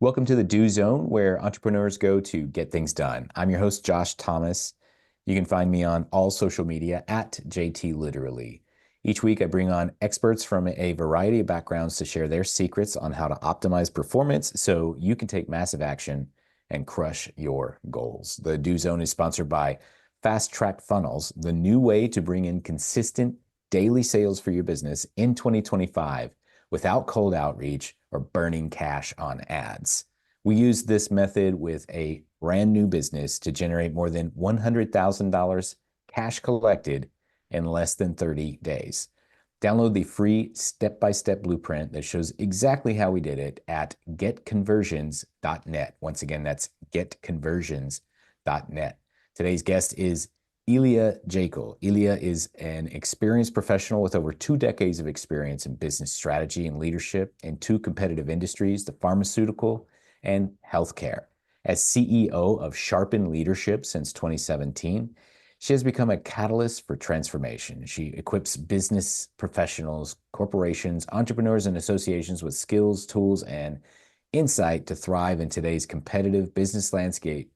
Welcome to the Do Zone, where entrepreneurs go to get things done. I'm your host, Josh Thomas. You can find me on all social media at JT Literally. Each week, I bring on experts from a variety of backgrounds to share their secrets on how to optimize performance so you can take massive action and crush your goals. The Do Zone is sponsored by Fast Track Funnels, the new way to bring in consistent daily sales for your business in 2025 without cold outreach or burning cash on ads. We use this method with a brand new business to generate more than $100,000 cash collected in less than 30 days. Download the free step-by-step blueprint that shows exactly how we did it at getconversions.net. Once again, that's getconversions.net. Today's guest is Ilia Jakel. Ilia is an experienced professional with over 2 decades of experience in business strategy and leadership in 2 competitive industries, the pharmaceutical and healthcare. As CEO of Sharpen Leadership since 2017, she has become a catalyst for transformation. She equips business professionals, corporations, entrepreneurs, and associations with skills, tools, and insight to thrive in today's competitive business landscape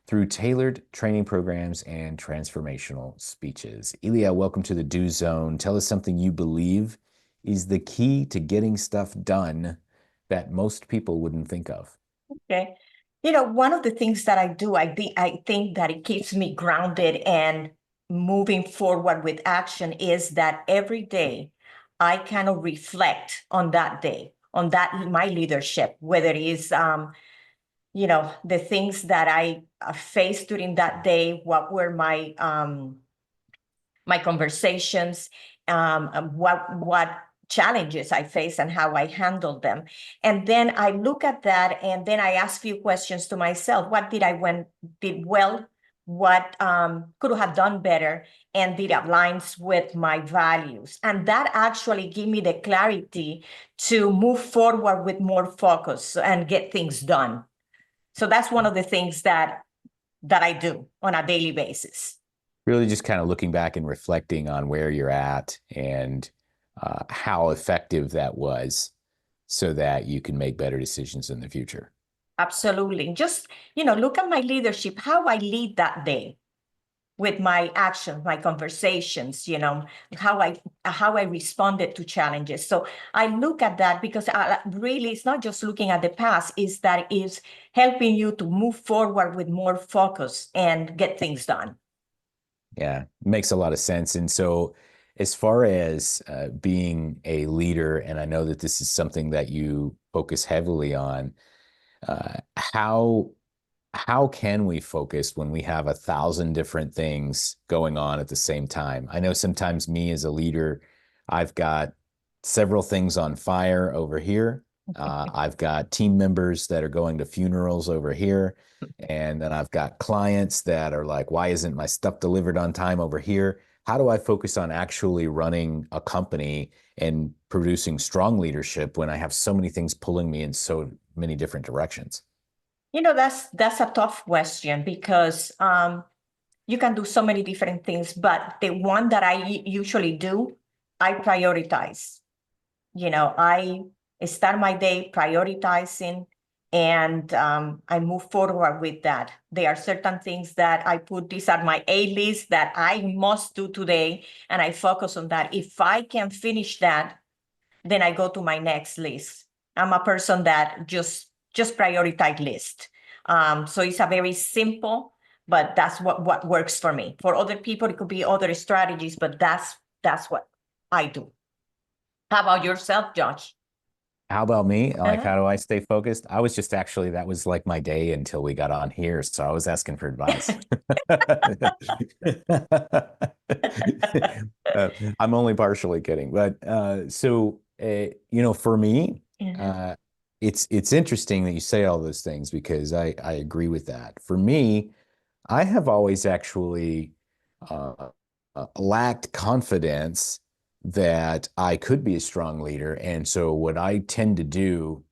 through tailored training programs and transformational speeches. Ilia, welcome to the Do Zone. Tell us something you believe is the key to getting stuff done that most people wouldn't think of. Okay. One of the things that I do, I think that it keeps me grounded and moving forward with action is that every day I kind of reflect on that day, on that my leadership, whether it is the things that I faced during that day, what were my conversations, what challenges I face and how I handled them. And then I look at that and then I ask few questions to myself. What did did well? What could have done better? And did aligns with my values? And that actually give me the clarity to move forward with more focus and get things done. So that's one of the things that I do on a daily basis. Really just kind of looking back and reflecting on where you're at and how effective that was so that you can make better decisions in the future. Absolutely. Just, look at my leadership, how I lead that day with my actions, my conversations, how I responded to challenges. So I look at that because really it's not just looking at the past, is helping you to move forward with more focus and get things done. Yeah, makes a lot of sense. And so, as far as being a leader, and I know that this is something that you focus heavily on, uh, how how can we focus when we have 1,000 different things going on at the same time? I know sometimes me as a leader, I've got several things on fire over here. I've got team members that are going to funerals over here. And then I've got clients that are like, why isn't my stuff delivered on time over here? How do I focus on actually running a company and producing strong leadership when I have so many things pulling me in so many different directions? That's a tough question because you can do so many different things, but the one that I usually do, I prioritize. I start my day prioritizing and I move forward with that. There are certain things that I put, these are my A list that I must do today, and I focus on that. If I can finish that, then I go to my next list. I'm a person that just prioritize list. So it's a very simple, but that's what works for me. For other people, it could be other strategies, but that's what I do. How about yourself, Josh? How about me? Like, Uh-huh. how do I stay focused? I was just actually, that was like my day until we got on here. So I was asking for advice. Uh, I'm only partially kidding. But for me, Yeah. uh, it's interesting that you say all those things because I agree with that. For me, I have always actually uh, lacked confidence that I could be a strong leader. And so, what I tend to do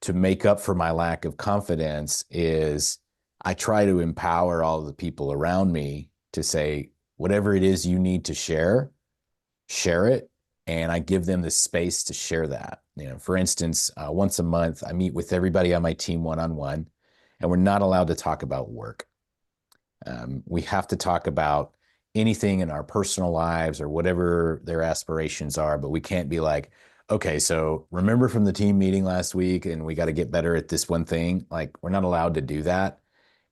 to make up for my lack of confidence is I try to empower all of the people around me to say, whatever it is you need to share, share it and I give them the space to share that. For instance, once a month, I meet with everybody on my team one-on-one, and we're not allowed to talk about work. We have to talk about anything in our personal lives or whatever their aspirations are, but we can't be like, okay, so remember from the team meeting last week and we got to get better at this one thing. Like, we're not allowed to do that.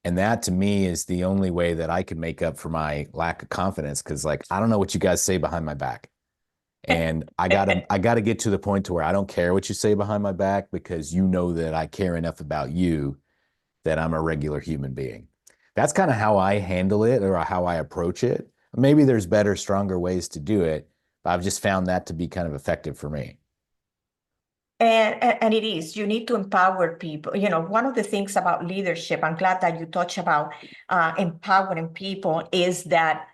And that to me is the only way that I can make up for my lack of confidence. Cause like, I don't know what you guys say behind my back. And I gotta get to the point to where I don't care what you say behind my back because you know that I care enough about you that I'm a regular human being. That's kind of how I handle it or how I approach it. Maybe there's better, stronger ways to do it, but I've just found that to be kind of effective for me. And it is, you need to empower people. One of the things about leadership, I'm glad that you touch about empowering people, is that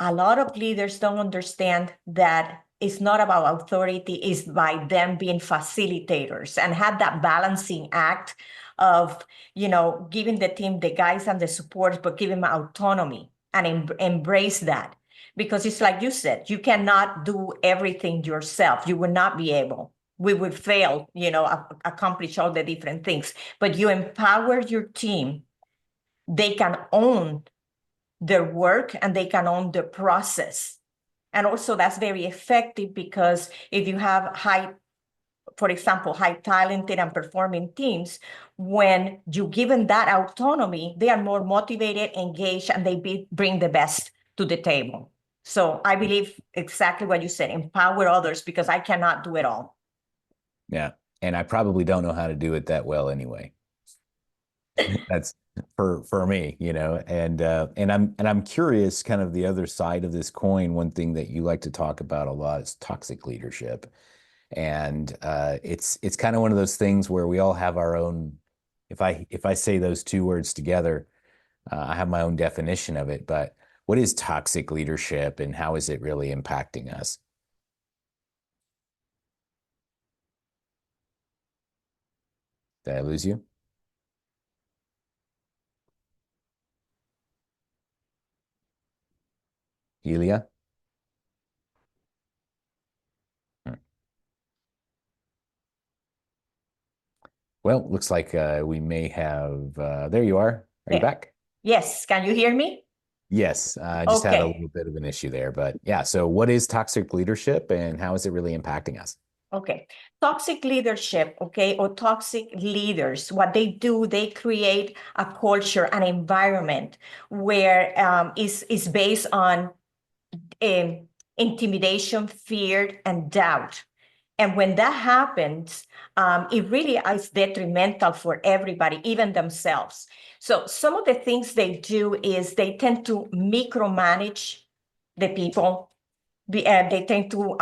a lot of leaders don't understand that it's not about authority, it's by them being facilitators and have that balancing act of, giving the team the guidance and the support, but giving them autonomy and embrace that. Because it's like you said, you cannot do everything yourself. You will not be able. We would fail, accomplish all the different things. But you empower your team. They can own their work and they can own the process. And also that's very effective because if you have for example, high talented and performing teams, when you give them that autonomy, they are more motivated, engaged, and they bring the best to the table. So I believe exactly what you said, empower others, because I cannot do it all. Yeah. And I probably don't know how to do it that well anyway. That's for me, and I'm curious, kind of the other side of this coin. One thing that you like to talk about a lot is toxic leadership. And it's kind of one of those things where we all have our own. If I say those two words together, I have my own definition of it. But what is toxic leadership, and how is it really impacting us? Did I lose you, Ilia? Hmm. Well, looks like we may have. There you are. Are you Yeah. back? Yes. Can you hear me? Yes, I just had a Okay. little bit of an issue there, but yeah. So, what is toxic leadership, and how is it really impacting us? Okay. Toxic leadership, okay, or toxic leaders, what they do, they create a culture, an environment where is based on um, intimidation, fear, and doubt. And when that happens, it really is detrimental for everybody, even themselves. So some of the things they do is they tend to micromanage the people. They tend to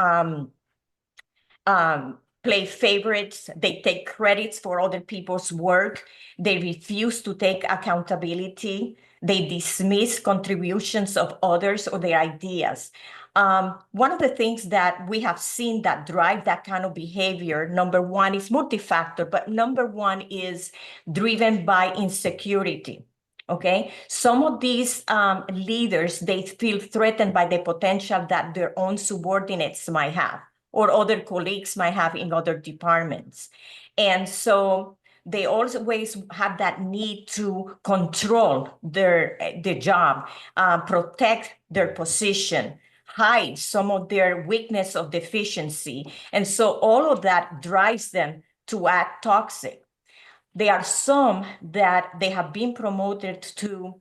play favorites. They take credits for other people's work. They refuse to take accountability. They dismiss contributions of others or their ideas. One of the things that we have seen that drive that kind of behavior, number one, is multifactor, but number one is driven by insecurity. Okay, some of these leaders, they feel threatened by the potential that their own subordinates might have or other colleagues might have in other departments. And so they always have that need to control their job, protect their position, hide some of their weakness of deficiency. And so all of that drives them to act toxic. There are some that they have been promoted to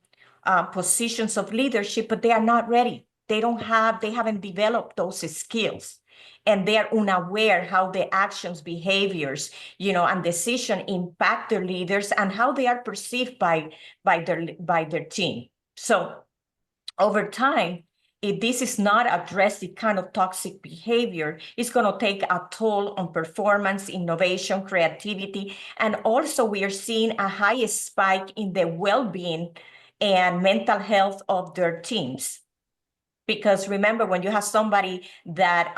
positions of leadership, but they are not ready. They haven't developed those skills. And they are unaware how the actions, behaviors, and decision impact their leaders and how they are perceived by their team. So over time, if this is not addressed, the kind of toxic behavior, it's going to take a toll on performance, innovation, creativity. And also we are seeing a high spike in the well-being and mental health of their teams. Because remember, when you have somebody that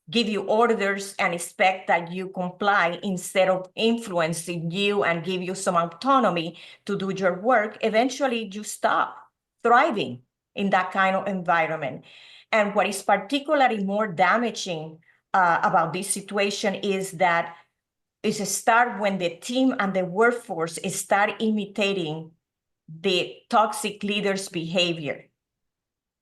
give you orders and expect that you comply instead of influencing you and give you some autonomy to do your work, eventually you stop thriving in that kind of environment. And what is particularly more damaging about this situation is that it's a start when the team and the workforce start imitating the toxic leader's behavior.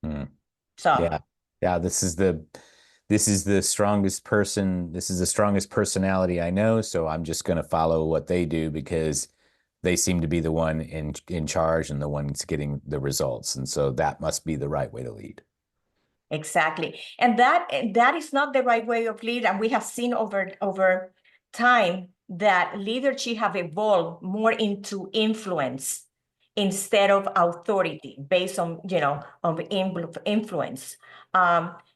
Mm. So Yeah. Yeah. This is the strongest person. This is the strongest personality I know. So I'm just going to follow what they do because they seem to be the one in charge and the ones getting the results. And so that must be the right way to lead. exactly. And that is not the right way of lead. And we have seen over time that leadership have evolved more into influence instead of authority based on, on influence.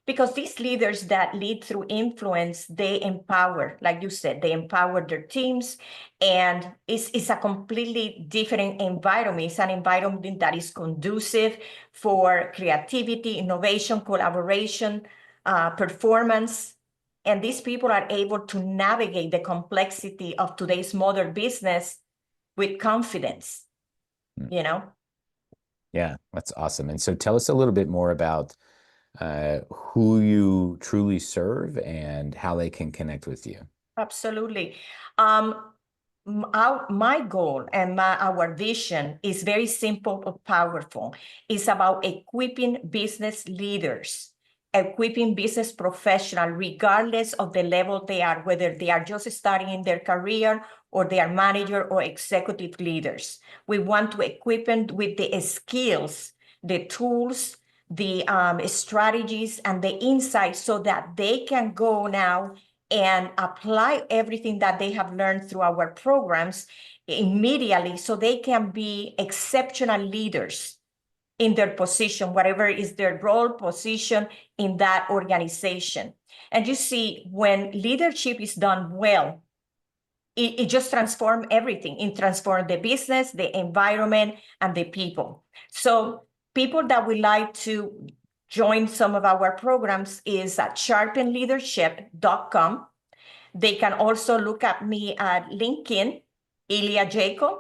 Because these leaders that lead through influence, they empower, like you said, they empower their teams, and it's a completely different environment. It's an environment that is conducive for creativity, innovation, collaboration, performance. And these people are able to navigate the complexity of today's modern business with confidence, you know? Yeah, that's awesome. And so tell us a little bit more about who you truly serve and how they can connect with you. Absolutely. My goal and our vision is very simple but powerful. It's about equipping business leaders, equipping business professionals, regardless of the level they are, whether they are just starting in their career or they are manager or executive leaders. We want to equip them with the skills, the tools, the strategies, and the insights so that they can go now and apply everything that they have learned through our programs immediately so they can be exceptional leaders in their position, whatever is their role, position in that organization. And you see, when leadership is done well, it just transforms everything. It transforms the business, the environment, and the people. So people that would like to join some of our programs is at sharpenleadership.com. They can also look at me at LinkedIn, Ilia Jakel,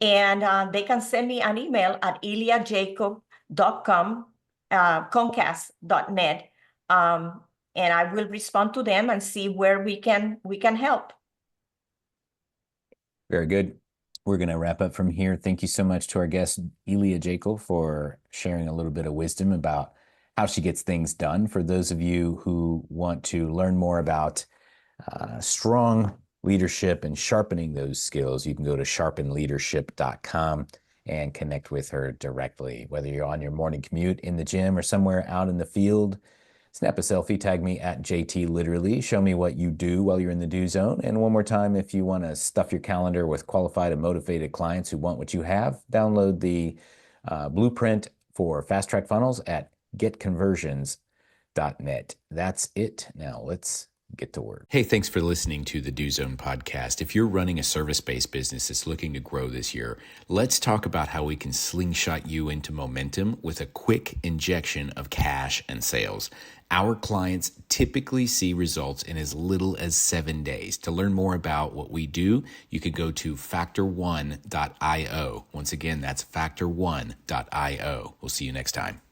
and they can send me an email at iliajakel.com, comcast.net, and I will respond to them and see where we can help. Very good. We're going to wrap up from here. Thank you so much to our guest, Ilia Jakel, for sharing a little bit of wisdom about how she gets things done. For those of you who want to learn more about strong leadership and sharpening those skills, you can go to sharpenleadership.com and connect with her directly. Whether you're on your morning commute, in the gym, or somewhere out in the field, snap a selfie, tag me at JT Literally. Show me what you do while you're in the do zone. And one more time, if you want to stuff your calendar with qualified and motivated clients who want what you have, download the blueprint for fast track funnels at getconversions.net. That's it. Now let's get to work. Hey, thanks for listening to the Do Zone podcast. If you're running a service-based business that's looking to grow this year, let's talk about how we can slingshot you into momentum with a quick injection of cash and sales. Our clients typically see results in as little as 7 days. To learn more about what we do, you could go to factor1.io. Once again, that's factor1.io. We'll see you next time.